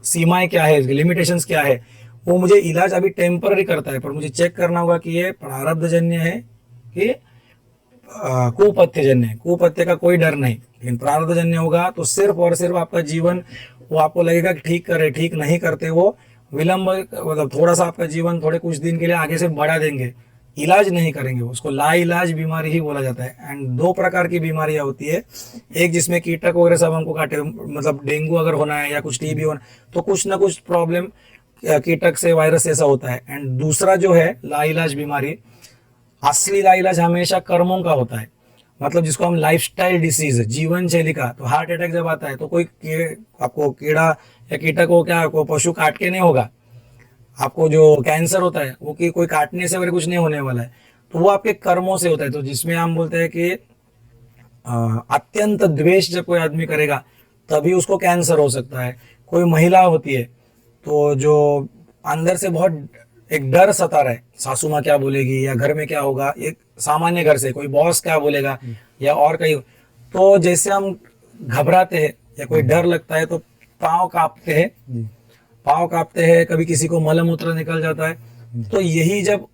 सीमाएं क्या है, लिमिटेशंस क्या है। वो मुझे इलाज अभी टेम्पररी करता है, पर मुझे चेक करना होगा कि ये प्रारब्धजन्य है कि कुपथ्यजन्य है। कुपथ्य का कोई डर नहीं, लेकिन प्रारब्धजन्य होगा तो सिर्फ और सिर्फ आपका जीवन, वो आपको लगेगा कि ठीक करे, ठीक नहीं करते वो विलंब, मतलब थोड़ा सा आपका जीवन थोड़े कुछ दिन के लिए आगे से बढ़ा देंगे, इलाज नहीं करेंगे। उसको लाइलाज बीमारी ही बोला जाता है। एंड 2 प्रकार की बीमारियां होती है, एक जिसमें कीटक वगैरह सब हमको काटे, मतलब डेंगू अगर होना है या कुछ टीबी होना तो कुछ ना कुछ प्रॉब्लम कीटक से, वायरस से ऐसा होता है। एंड दूसरा जो है लाइलाज बीमारी, असली लाइलाज हमेशा कर्मों का होता है, मतलब जिसको हम लाइफस्टाइल डिसीज, जीवन शैली का। तो हार्ट अटैक जब आता है तो कोई आपको कीड़ा या कीटक हो, क्या आपको पशु काट के नहीं होगा। आपको जो कैंसर होता है वो कि कोई काटने से वगैरह कुछ नहीं होने वाला है, तो वो आपके कर्मों से होता है। तो जिसमें हम बोलते हैं कि अत्यंत द्वेष जब कोई आदमी करेगा तभी उसको कैंसर हो सकता है। कोई महिला होती है तो जो अंदर से बहुत एक डर सता रहा है, सासू माँ क्या बोलेगी या घर में क्या होगा, एक सामान्य घर से कोई बॉस क्या बोलेगा या और कहीं, तो जैसे हम घबराते हैं या कोई डर लगता है तो पाँव कांपते हैं, पाँव कांपते हैं, कभी किसी को मलमूत्र निकल जाता है। तो यही जब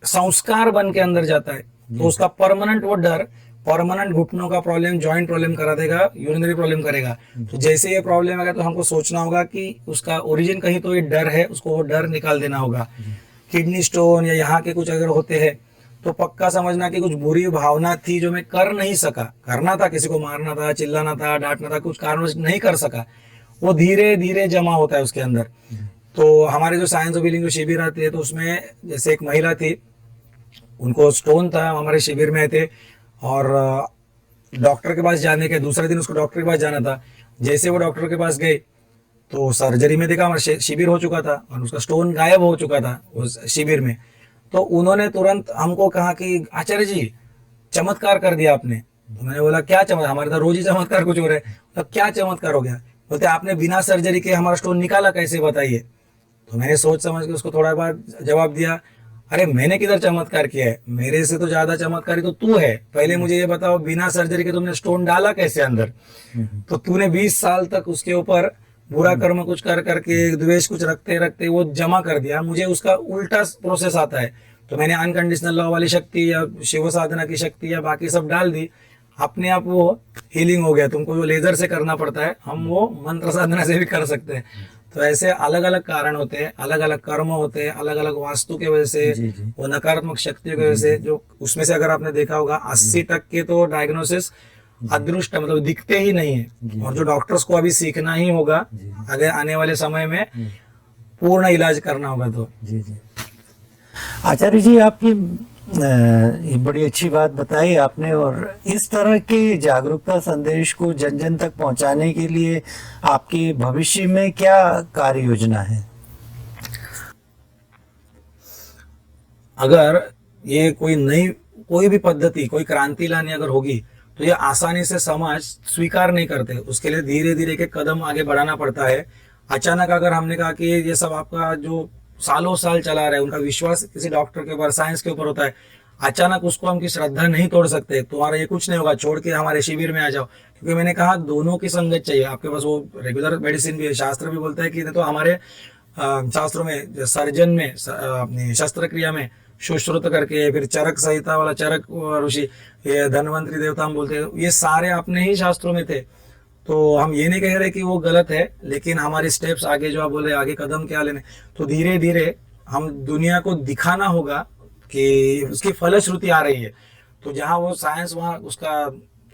संस्कार बन के अंदर जाता है तो उसका परमानेंट वो डर, परमानेंट घुटनों का प्रॉब्लम, जॉइंट प्रॉब्लम करा देगा, यूरिनरी प्रॉब्लम करेगा। तो जैसे ये प्रॉब्लम आएगा तो हमको सोचना होगा कि उसका ओरिजिन कहीं तो ये डर है, उसको वो डर निकाल देना होगा। किडनी स्टोन या यहाँ के कुछ अगर होते हैं तो पक्का समझना कि कुछ बुरी भावना थी जो मैं कर नहीं सका, करना था, किसी को मारना था, चिल्लाना था, डांटना था, कुछ कारणवश नहीं कर सका, वो धीरे धीरे जमा होता है उसके अंदर। तो हमारे जो साइंस ऑफ हीलिंग जो शिविर आती है तो उसमें जैसे एक महिला थी, उनको स्टोन था, हमारे शिविर में थे और डॉक्टर के पास जाने के दूसरे दिन उसको डॉक्टर के पास जाना था। जैसे वो डॉक्टर के पास गए तो सर्जरी में देखा हमारा शिविर हो चुका था और उसका स्टोन गायब हो चुका था उस शिविर में। तो उन्होंने तुरंत हमको कहा कि आचार्य जी चमत्कार कर दिया आपने। तो मैंने बोला क्या चमत्कार, हमारे तो रोज ही चमत्कार कुछ हो रहा है। तो क्या चमत्कार हो गया? बोलते आपने बिना सर्जरी के हमारा स्टोन निकाला कैसे, बताइए। तो मैंने सोच समझ के उसको थोड़ा बाद जवाब दिया, अरे मैंने किधर चमत्कार किया है, मेरे से तो ज्यादा चमत्कारी तो तू है। पहले मुझे ये बताओ बिना सर्जरी के तुमने स्टोन डाला कैसे अंदर? तो तूने 20 साल तक उसके ऊपर बुरा कर्म कुछ कर करके, द्वेष कुछ रखते रखते वो जमा कर दिया। मुझे उसका उल्टा प्रोसेस आता है, तो मैंने अनकंडीशनल लव वाली शक्ति या शिव साधना की शक्ति या बाकी सब डाल दी, अपने आप वो हीलिंग हो गया। तुमको जो लेजर से करना पड़ता है हम वो मंत्र साधना से भी कर सकते हैं। तो ऐसे अलग अलग कारण होते हैं, अलग अलग कर्म होते हैं, अलग अलग वास्तु के वजह से, वो नकारात्मक शक्तियों की वजह से। जो उसमें से अगर आपने देखा होगा 80% तो डायग्नोसिस अदृष्ट मतलब दिखते ही नहीं है, और जो डॉक्टर्स को अभी सीखना ही होगा अगर आने वाले समय में पूर्ण इलाज करना होगा तो। जी जी। आचार्य जी, आपकी ये बड़ी अच्छी बात बताई आपने, और इस तरह के जागरूकता संदेश को जन जन तक पहुंचाने के लिए आपके भविष्य में क्या कार्य योजना है? अगर ये कोई भी पद्धति, कोई क्रांति लानी अगर होगी तो ये आसानी से समाज स्वीकार नहीं करते, उसके लिए धीरे धीरे के कदम आगे बढ़ाना पड़ता है। अचानक अगर हमने कहा कि ये सब आपका जो सालों साल चला रहा है, उनका विश्वास किसी डॉक्टर के ऊपर, साइंस के ऊपर होता है, अचानक उसको हम की श्रद्धा नहीं तोड़ सकते, तुम्हारा ये कुछ नहीं होगा, छोड़ के हमारे शिविर में आ जाओ। क्योंकि मैंने कहा दोनों की संगत चाहिए, आपके पास वो रेगुलर मेडिसिन भी है, शास्त्र भी बोलता है कि नहीं तो हमारे शास्त्रों में सर्जन में अपनी शस्त्रक्रिया में सुश्रुत करके, फिर चरक संहिता वाला चरक ऋषि, ये धन्वंतरी देवता हम बोलते हैं, ये सारे अपने ही शास्त्रों में थे। तो हम ये नहीं कह रहे कि वो गलत है, लेकिन हमारी स्टेप्स आगे जो आप बोले आगे कदम क्या लेने, तो धीरे धीरे हम दुनिया को दिखाना होगा कि उसकी फलश्रुति आ रही है। तो जहाँ वो साइंस, वहाँ उसका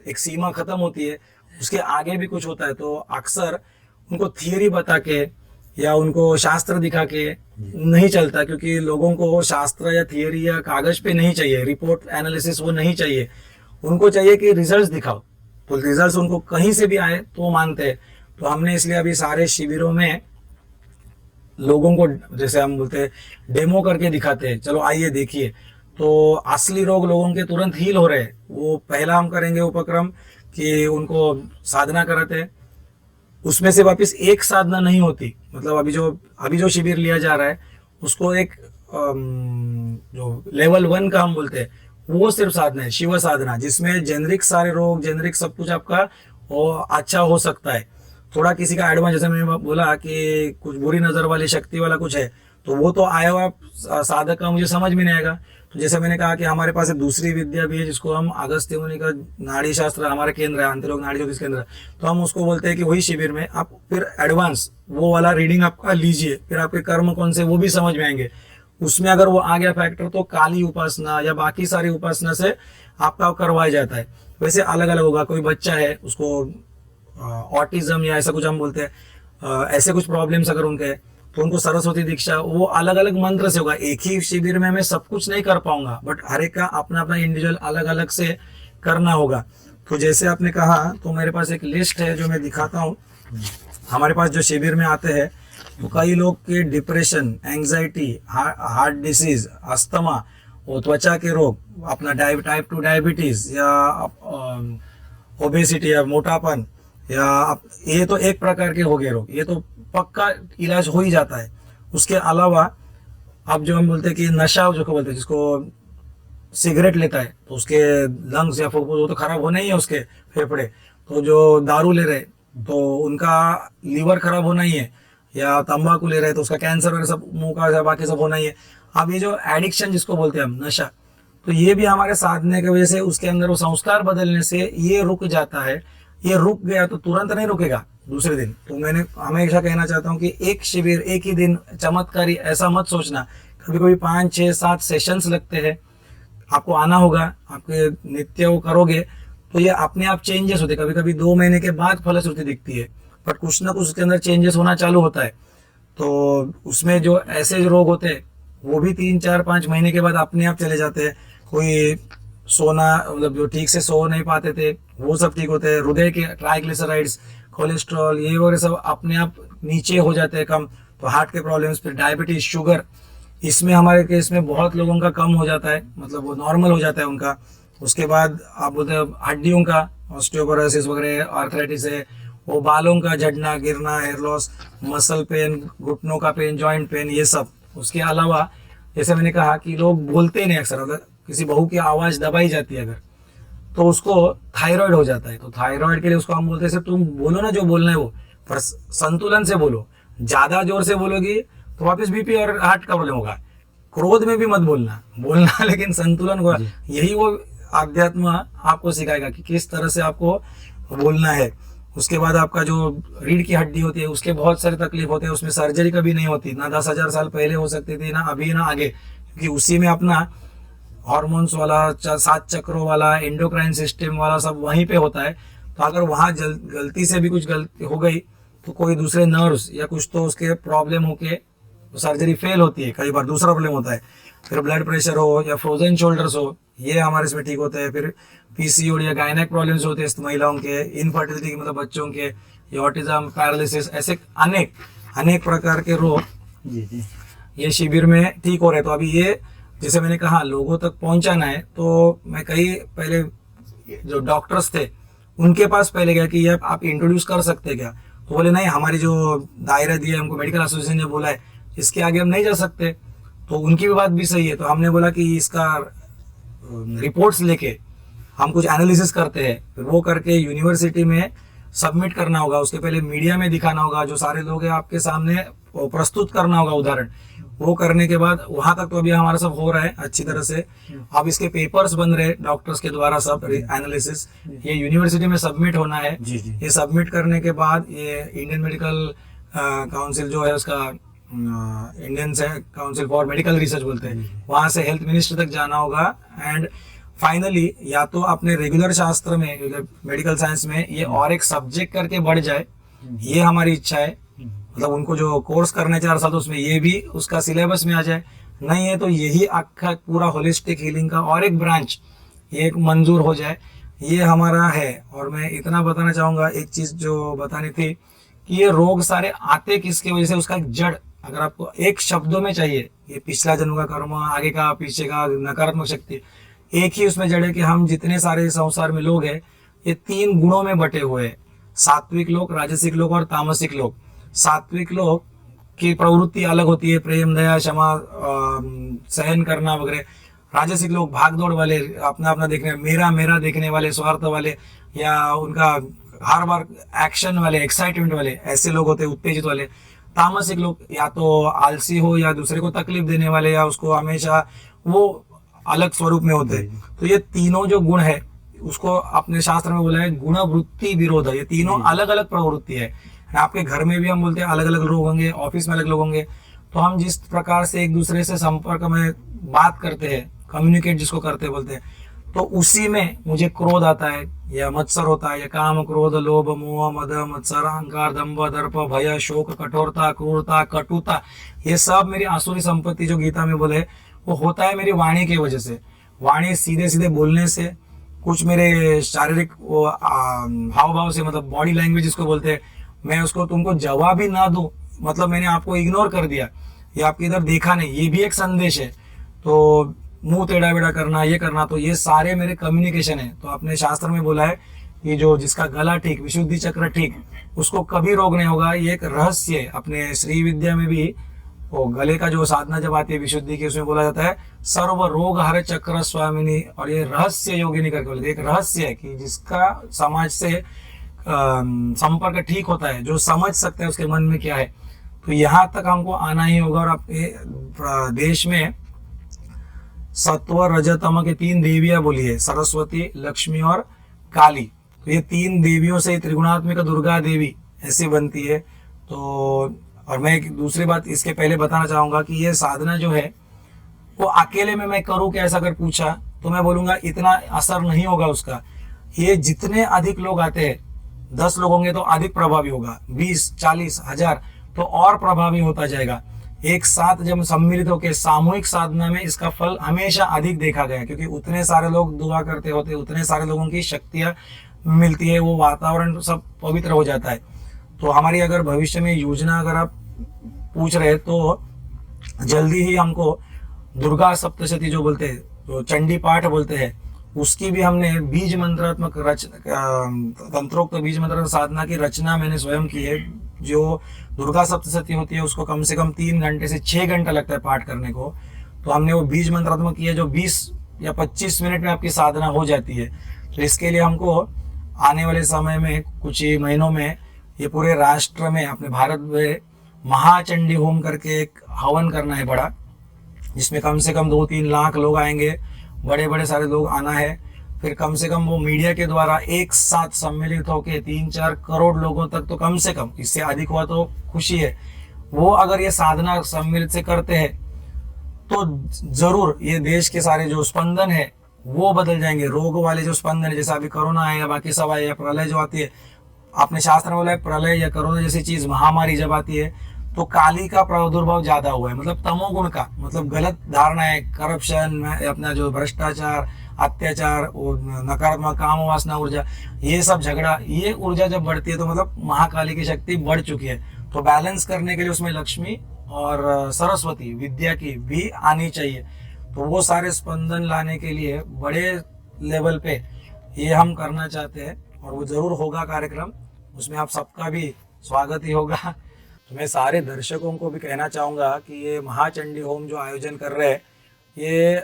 एक सीमा खत्म होती है, उसके आगे भी कुछ होता है। तो अक्सर उनको थियरी बता के या उनको शास्त्र दिखा के नहीं चलता, क्योंकि लोगों को शास्त्र या थियरी या कागज पे नहीं चाहिए, रिपोर्ट एनालिसिस वो नहीं चाहिए, उनको चाहिए कि रिजल्ट्स दिखाओ। तो रिजल्ट्स उनको कहीं से भी आए तो मानते हैं। तो हमने इसलिए अभी सारे शिविरों में लोगों को, जैसे हम बोलते हैं, डेमो करके दिखाते हैं, चलो आइए देखिए। तो असली रोग लोगों के तुरंत हील हो रहे हैं। वो पहला हम करेंगे उपक्रम कि उनको साधना कराते हैं, उसमें से वापस एक साधना नहीं होती, मतलब अभी जो शिविर लिया जा रहा है उसको एक जो लेवल 1 का हम बोलते हैं, वो सिर्फ साधना है, शिव साधना, जिसमें जेनरिक सारे रोग, जेनरिक सब कुछ आपका अच्छा हो सकता है। थोड़ा किसी का एडवांस, जैसे मैंने बोला कि कुछ बुरी नजर वाली शक्ति वाला कुछ है, तो वो तो आया हुआ साधक का मुझे समझ में नहीं आएगा। तो जैसे मैंने कहा कि हमारे पास एक दूसरी विद्या भी है, जिसको हम अगस्त्य मुनि का नाड़ी शास्त्र हमारा केंद्र है, अंतरोग नाड़ी ज्योतिष केंद्र, तो हम उसको बोलते हैं कि वही शिविर में आप फिर एडवांस वो वाला रीडिंग आपका लीजिए, फिर आपके कर्म कौन से वो भी समझ में आएंगे। उसमें अगर वो आ गया फैक्टर, तो काली उपासना या बाकी सारी उपासना से आपका करवाया जाता है। वैसे अलग अलग होगा, कोई बच्चा है उसको ऑटिज्म या ऐसा कुछ हम बोलते हैं, ऐसे कुछ प्रॉब्लम्स अगर उनके है, तो उनको सरस्वती दीक्षा वो अलग अलग मंत्र से होगा। एक ही शिविर में मैं सब कुछ नहीं कर पाऊंगा, बट हर एक का अपना अपना इंडिविजुअल अलग अलग से करना होगा। तो जैसे आपने कहा, तो मेरे पास एक लिस्ट है जो मैं दिखाता हूँ। हमारे पास जो शिविर में आते हैं, तो कई लोग के depression, anxiety, heart disease, asthma, वो त्वचा के रोग, अपना टाइप 2 डायबिटीज या ओबेसिटी या मोटापन, या ये तो एक प्रकार के हो गए रोग, ये तो पक्का इलाज हो ही जाता है। उसके अलावा अब जो हम बोलते हैं कि नशा जो बोलते हैं, जिसको सिगरेट लेता है तो उसके लंग्स या फुफ्फुस वो तो खराब होना ही है, उसके फेफड़े। तो जो दारू ले रहे तो उनका लीवर खराब होना ही है, या तंबाकू ले रहे तो उसका कैंसर वगैरह सब मुंह का बाकी सब होना ही है। अब ये जो एडिक्शन जिसको बोलते हैं हम, नशा, तो ये भी हमारे साधने की वजह से उसके अंदर वो संस्कार बदलने से ये रुक जाता है। ये रुक गया तो तुरंत नहीं रुकेगा दूसरे दिन। तो मैंने हमेशा कहना चाहता हूँ कि एक शिविर एक ही दिन चमत्कारी ऐसा मत सोचना, कभी कभी 5, 6, 7 सेशंस लगते हैं। आपको आना होगा, आपके नित्य वो करोगे तो ये अपने आप चेंजेस होते। कभी कभी 2 महीने के बाद फलश्रुति दिखती है, बट कुछ ना कुछ उसके अंदर चेंजेस होना चालू होता है। तो उसमें जो ऐसे रोग होते हैं वो भी 3, 4, 5 महीने के बाद अपने आप चले जाते हैं। कोई सोना, मतलब जो ठीक से सो नहीं पाते थे वो सब ठीक होते हैं। हृदय के ट्राइग्लिसराइड्स, कोलेस्ट्रॉल, ये वगैरह सब अपने आप नीचे हो जाते हैं कम। तो हार्ट के प्रॉब्लम्स, फिर डायबिटीज, शुगर, इसमें हमारे केस में बहुत लोगों का कम हो जाता है, मतलब वो नॉर्मल हो जाता है उनका। उसके बाद आप बोलते हैं हड्डियों का ऑस्टियोपोरोसिस वगैरह, आर्थराइटिस है, वो बालों का झड़ना, गिरना, हेयर लॉस, मसल पेन, घुटनों का पेन, जॉइंट पेन, ये सब। उसके अलावा जैसे मैंने कहा कि लोग बोलते नहीं, अक्सर अगर किसी बहू की आवाज़ दबाई जाती है अगर, तो उसको थायराइड हो जाता है। तो थायराइड के लिए उसको हम बोलते हैं तुम बोलो ना जो बोलना है वो, पर संतुलन से बोलो। ज़्यादा जोर से बोलोगी तो वापस बीपी और हार्ट का प्रॉब्लम होगा। क्रोध में भी मत बोलना लेकिन संतुलन होगा। यही वो आध्यात्म आपको सिखाएगा कि किस तरह से आपको बोलना है। उसके बाद आपका जो रीढ़ की हड्डी होती है उसके बहुत सारे तकलीफ होते हैं, उसमें सर्जरी कभी नहीं होती, ना 10,000 साल पहले हो सकती थी, ना अभी ना आगे, क्योंकि उसी में अपना हार्मोन्स वाला, 7 चक्रों वाला, एंडोक्राइन सिस्टम वाला सब वहीं पे होता है। तो अगर वहाँ गलती से भी कुछ गलती हो गई तो कोई दूसरे नर्व्स या कुछ तो उसके प्रॉब्लम होके सर्जरी फेल होती है, कई बार दूसरा प्रॉब्लम होता है। फिर ब्लड प्रेशर हो या फ्रोजन शोल्डर्स हो, ये हमारे इसमें ठीक होते हैं। फिर पीसीओडी या गायनेक प्रॉब्लम्स होते हैं महिलाओं के, इनफर्टिलिटी के मतलब बच्चों के, ये ऑटिज्म, पैरालिसिस, ऐसे अनेक प्रकार के रोग जी जी ये शिविर में ठीक हो रहे। तो अभी ये जैसे मैंने कहा लोगों तक पहुंचाना है, तो मैं कई पहले जो डॉक्टर्स थे उनके पास पहले गया कि ये आप इंट्रोड्यूस कर सकते हैं क्या। तो बोले नहीं, हमारी जो दायरा दिया हमको मेडिकल एसोसिएशन ने बोला है इसके आगे हम नहीं जा सकते। तो उनकी भी बात भी सही है। तो हमने बोला कि इसका रिपोर्ट्स लेके हम कुछ एनालिसिस करते हैं, फिर वो करके यूनिवर्सिटी में सबमिट करना होगा, उसके पहले मीडिया में दिखाना होगा, जो सारे लोग हैं आपके सामने वो प्रस्तुत करना होगा उदाहरण। वो करने के बाद वहां तक तो अभी हमारा सब हो रहा है अच्छी तरह से। अब इसके पेपर्स बन रहे हैं डॉक्टर्स के द्वारा, सब एनालिसिस ये यूनिवर्सिटी में सबमिट होना है। जी जी ये सबमिट करने के बाद ये इंडियन मेडिकल काउंसिल जो है उसका Indian council for medical research बोलते हैं, वहां से हेल्थ मिनिस्टर तक जाना होगा। एंड फाइनली या तो अपने रेगुलर शास्त्र में मेडिकल साइंस में ये और एक सब्जेक्ट करके बढ़ जाए, ये हमारी इच्छा है। मतलब उनको जो कोर्स करने 4 साल तो उसमें ये भी उसका सिलेबस में आ जाए। नहीं है तो यही आपका पूरा होलिस्टिक हीलिंग का और एक ब्रांच ये एक मंजूर हो जाए, ये हमारा है। और मैं इतना बताना चाहूंगा, एक चीज जो बतानी थी कि ये रोग सारे आते किसके वजह से, उसका एक जड़ अगर आपको एक शब्दों में चाहिए, ये पिछला जन्म का कर्म, आगे का पीछे का नकारात्मक शक्ति, एक ही उसमें जड़ है कि हम जितने सारे संसार में लोग हैं ये 3 गुणों में बटे हुए हैं, सात्विक लोग, राजसिक लोग और तामसिक लोग। सात्विक लोग की प्रवृत्ति अलग होती है, प्रेम, दया, क्षमा, सहन करना वगैरह। राजसिक लोग भाग दौड़ वाले, अपना अपना देखने, मेरा मेरा देखने वाले, स्वार्थ वाले, या उनका हर बार एक्शन वाले, एक्साइटमेंट वाले, ऐसे लोग होते हैं, उत्तेजित वाले। तामसिक लोग या तो आलसी हो या दूसरे को तकलीफ देने वाले या उसको हमेशा वो अलग स्वरूप में होते हैं। तो ये तीनों जो गुण है उसको अपने शास्त्र में बोला है गुण वृत्ति विरोध है। ये तीनों अलग अलग प्रवृत्ति है। आपके घर में भी हम बोलते हैं अलग अलग लोग होंगे, ऑफिस में अलग लोग होंगे। तो हम जिस प्रकार से एक दूसरे से संपर्क में बात करते हैं, कम्युनिकेट जिसको करते बोलते हैं, तो उसी में मुझे क्रोध आता है या मत्सर होता है, या काम, क्रोध, लोभ, मोह, मद, मत्सर, अहंकार, दंभ, दर्प, भय, शोक, कठोरता, क्रूरता, कटुता, ये सब मेरी आसुरी संपत्ति जो गीता में बोले वो होता है मेरी वाणी की वजह से। वाणी सीधे सीधे बोलने से, कुछ मेरे शारीरिक हाव भाव से, मतलब बॉडी लैंग्वेज जिसको बोलते हैं, मैं उसको तुमको जवाब ही ना दूं, मतलब मैंने आपको इग्नोर कर दिया या आपके इधर देखा नहीं, ये भी एक संदेश है। तो मुंह टेढ़ा बेड़ा करना, ये करना, तो ये सारे मेरे कम्युनिकेशन है। तो अपने शास्त्र में बोला है कि जो जिसका गला ठीक, विशुद्धि चक्र ठीक, उसको कभी रोग नहीं होगा। ये एक रहस्य है। अपने श्री विद्या में भी वो गले का जो साधना जब आती है विशुद्धि की, उसमें बोला जाता है सर्व रोग हर चक्र स्वामिनी, और ये रहस्य योगिनी करके बोलते हैं। एक रहस्य है कि जिसका समाज से संपर्क ठीक होता है, जो समझ सकता है उसके मन में क्या है, तो यहाँ तक हमको आना ही होगा। और आपके देश में सत्व, रजतम के 3 देवियां बोली है, सरस्वती, लक्ष्मी और काली। तो ये 3 देवियों से त्रिगुणात्मिक दुर्गा देवी ऐसी बनती है। तो और मैं एक दूसरी बात इसके पहले बताना चाहूंगा कि ये साधना जो है वो अकेले में मैं करूं क्या, ऐसा अगर पूछा तो मैं बोलूंगा इतना असर नहीं होगा उसका। ये जितने अधिक लोग आते हैं, 10 लोग होंगे तो अधिक प्रभावी होगा, 20, 40, 1000 तो और प्रभावी होता जाएगा। एक साथ जब सम्मिलित होकर सामूहिक साधना में इसका फल हमेशा अधिक देखा गया, क्योंकि उतने सारे लोग दुआ करते होते, उतने सारे लोगों की शक्तियां मिलती है, वो वातावरण सब पवित्र हो जाता है। तो हमारी अगर भविष्य में योजना अगर आप पूछ रहे तो जल्दी ही हमको दुर्गा सप्तशती जो बोलते हैं, जो चंडी पाठ बोलते हैं, उसकी भी हमने बीज मंत्रात्मक तंत्रोक्त बीज मंत्र साधना की रचना मैंने स्वयं की है। जो दुर्गा सप्तशती होती है उसको कम से कम 3 घंटे से 6 घंटा लगता है पाठ करने को। तो हमने वो बीज मंत्रात्मक किया जो 20 या 25 मिनट में आपकी साधना हो जाती है। तो इसके लिए हमको आने वाले समय में कुछ ही महीनों में ये पूरे राष्ट्र में, अपने भारत में महाचंडी होम करके एक हवन करना है बड़ा, जिसमें कम से कम 2-3 लाख लोग आएंगे, बड़े बड़े सारे लोग आना है। फिर कम से कम वो मीडिया के द्वारा एक साथ सम्मिलित होकर 3-4 करोड़ लोगों तक, तो कम से कम, इससे अधिक हुआ तो खुशी है, वो अगर ये साधना सम्मिलित से करते हैं तो जरूर ये देश के सारे जो स्पंदन है वो बदल जाएंगे। रोग वाले जो स्पंदन है, जैसे अभी कोरोना है या बाकी सब आए या प्रलय जो आती है, आपने शास्त्र में बोला है प्रलय या कोरोना जैसी चीज महामारी जब आती है तो काली का प्रादुर्भाव ज्यादा हुआ है, मतलब तमोगुण का, मतलब गलत धारणा है, करप्शन, अपना जो भ्रष्टाचार, अत्याचार, नकारात्मक काम वासना ऊर्जा, ये सब झगड़ा, ये ऊर्जा जब बढ़ती है तो मतलब महाकाली की शक्ति बढ़ चुकी है। तो बैलेंस करने के लिए उसमें लक्ष्मी और सरस्वती विद्या की भी आनी चाहिए। तो वो सारे स्पंदन लाने के लिए बड़े लेवल पे ये हम करना चाहते हैं और वो जरूर होगा कार्यक्रम, उसमें आप सबका भी स्वागत ही होगा। तो मैं सारे दर्शकों को भी कहना चाहूँगा कि ये महाचंडी होम जो आयोजन कर रहे हैं, ये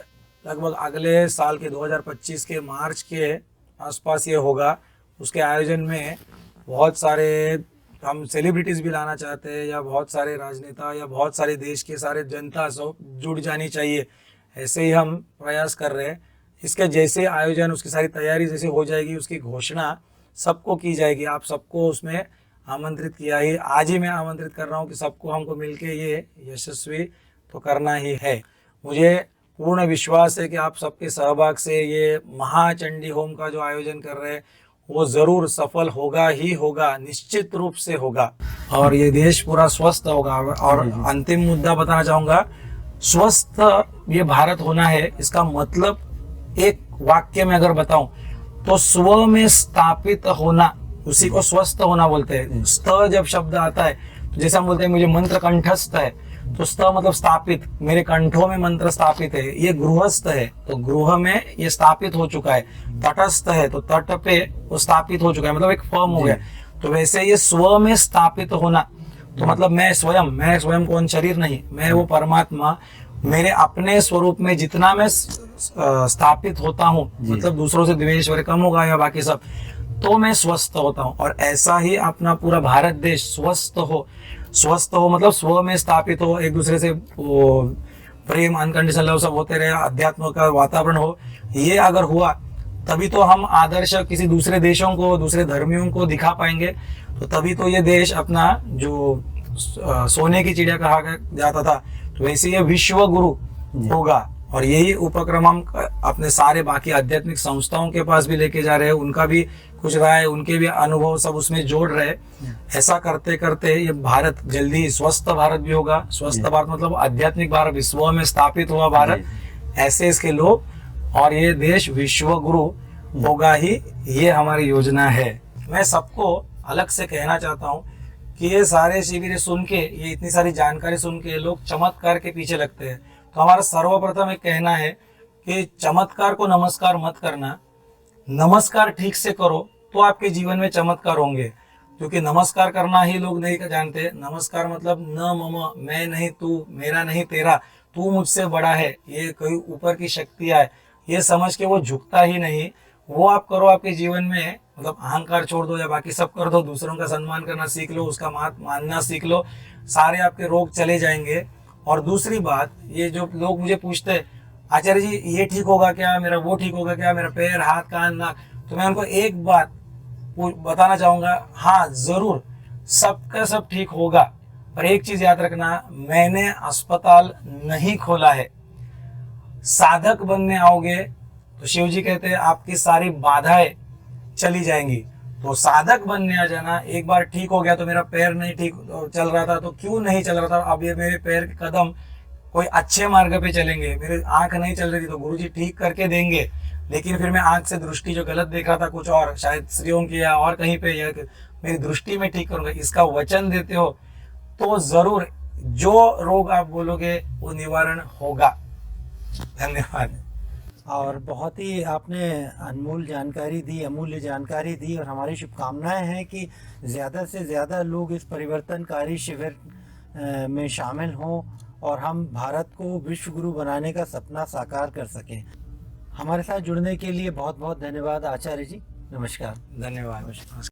लगभग अगले साल के 2025 के मार्च के आसपास ये होगा। उसके आयोजन में बहुत सारे हम सेलिब्रिटीज़ भी लाना चाहते हैं, या बहुत सारे राजनेता या बहुत सारे देश के सारे जनता सब जुड़ जानी चाहिए, ऐसे ही हम प्रयास कर रहे हैं। इसके जैसे आयोजन, उसकी सारी तैयारी जैसे हो जाएगी, उसकी घोषणा सबको की जाएगी। आप सबको उसमें आमंत्रित किया ही, आज ही मैं आमंत्रित कर रहा हूँ कि सबको हमको मिलके ये यशस्वी तो करना ही है। मुझे पूर्ण विश्वास है कि आप सबके सहभाग से ये महाचंडी होम का जो आयोजन कर रहे हैं वो जरूर सफल होगा ही होगा, निश्चित रूप से होगा, और ये देश पूरा स्वस्थ होगा। और अंतिम मुद्दा बताना चाहूँगा, स्वस्थ ये भारत होना है, इसका मतलब एक वाक्य में अगर बताऊं तो स्व में स्थापित होना, उसी को स्वस्थ होना बोलते हैं। स्त जब शब्द आता है तो जैसे हम बोलते हैं मुझे मंत्र कंठस्थ है, तो स्त मतलब स्थापित, मेरे कंठों में मंत्र स्थापित है। ये गृहस्थ है तो गृह में ये स्थापित हो चुका है। तटस्थ है तो तट पे वो स्थापित हो चुका है, मतलब एक फर्म हो गया। तो वैसे ये स्व में स्थापित होना, तो मतलब मैं स्वयं कौन, शरीर नहीं, मैं वो परमात्मा, मेरे अपने स्वरूप में जितना मैं स्थापित होता हूँ, मतलब दूसरों से द्वेष वगैरह कम होगा या बाकी सब, तो मैं स्वस्थ होता हूँ। और ऐसा ही अपना पूरा भारत देश स्वस्थ हो मतलब स्व में स्थापित हो, एक दूसरे से वो प्रेम, अनकंडीशनल लव सब होते रहे, अध्यात्म का वातावरण हो। ये अगर हुआ तभी तो हम आदर्श किसी दूसरे देशों को, दूसरे धर्मियों को दिखा पाएंगे। तो तभी तो ये देश अपना जो सोने की चिड़िया कहा जाता था, तो वैसे ये विश्व गुरु होगा। और यही उपक्रम हम अपने सारे बाकी आध्यात्मिक संस्थाओं के पास भी लेके जा रहे हैं, उनका भी कुछ राय, उनके भी अनुभव सब उसमें जोड़ रहे। ऐसा करते करते ये भारत जल्दी स्वस्थ भारत भी होगा। स्वस्थ भारत मतलब आध्यात्मिक भारत, विश्व में स्थापित हुआ भारत, ऐसे इसके लोग, और ये देश विश्व गुरु होगा ही, ये हमारी योजना है। मैं सबको अलग से कहना चाहता हूँ कि ये सारे शिविर सुन के, ये इतनी सारी जानकारी सुन के लोग चमत्कार के पीछे लगते हैं। तो हमारा सर्वप्रथम एक कहना है कि चमत्कार को नमस्कार मत करना, नमस्कार ठीक से करो तो आपके जीवन में चमत्कार होंगे। क्योंकि नमस्कार करना ही लोग नहीं जानते। नमस्कार मतलब न मम, मैं नहीं तू, मेरा नहीं तेरा, तू मुझसे बड़ा है, ये कोई ऊपर की शक्ति है, ये समझ के वो झुकता ही नहीं। वो आप करो आपके जीवन में, मतलब अहंकार छोड़ दो या बाकी सब कर दो, दूसरों का सम्मान करना सीख लो, उसका मानना सीख लो, सारे आपके रोग चले जाएंगे। और दूसरी बात, ये जो लोग मुझे पूछते हैं आचार्य जी ये ठीक होगा क्या, मेरा वो ठीक होगा क्या, मेरा पैर, हाथ, कान, नाक, तो मैं उनको एक बात बताना चाहूंगा, हाँ जरूर सबका सब ठीक होगा, पर एक चीज याद रखना, मैंने अस्पताल नहीं खोला है। साधक बनने आओगे तो शिव जी कहते हैं आपकी सारी बाधाएं चली जाएंगी। तो साधक बनने आ जाना, एक बार ठीक हो गया तो मेरा पैर नहीं ठीक चल रहा था तो क्यों नहीं चल रहा था, अब ये मेरे पैर के कदम कोई अच्छे मार्ग पे चलेंगे, मेरी आंख नहीं चल रही थी तो गुरुजी ठीक करके देंगे, लेकिन फिर मैं आंख से दृष्टि जो गलत देख रहा था कुछ और, शायद स्त्रियों की या और कहीं पे, या मेरी दृष्टि में ठीक करूंगा, इसका वचन देते हो तो जरूर जो रोग आप बोलोगे वो निवारण होगा। धन्यवाद। और बहुत ही आपने अनमोल जानकारी दी, अमूल्य जानकारी दी, और हमारी शुभकामनाएं हैं कि ज़्यादा से ज़्यादा लोग इस परिवर्तनकारी शिविर में शामिल हों और हम भारत को विश्व गुरु बनाने का सपना साकार कर सकें। हमारे साथ जुड़ने के लिए बहुत बहुत धन्यवाद आचार्य जी। नमस्कार। धन्यवाद।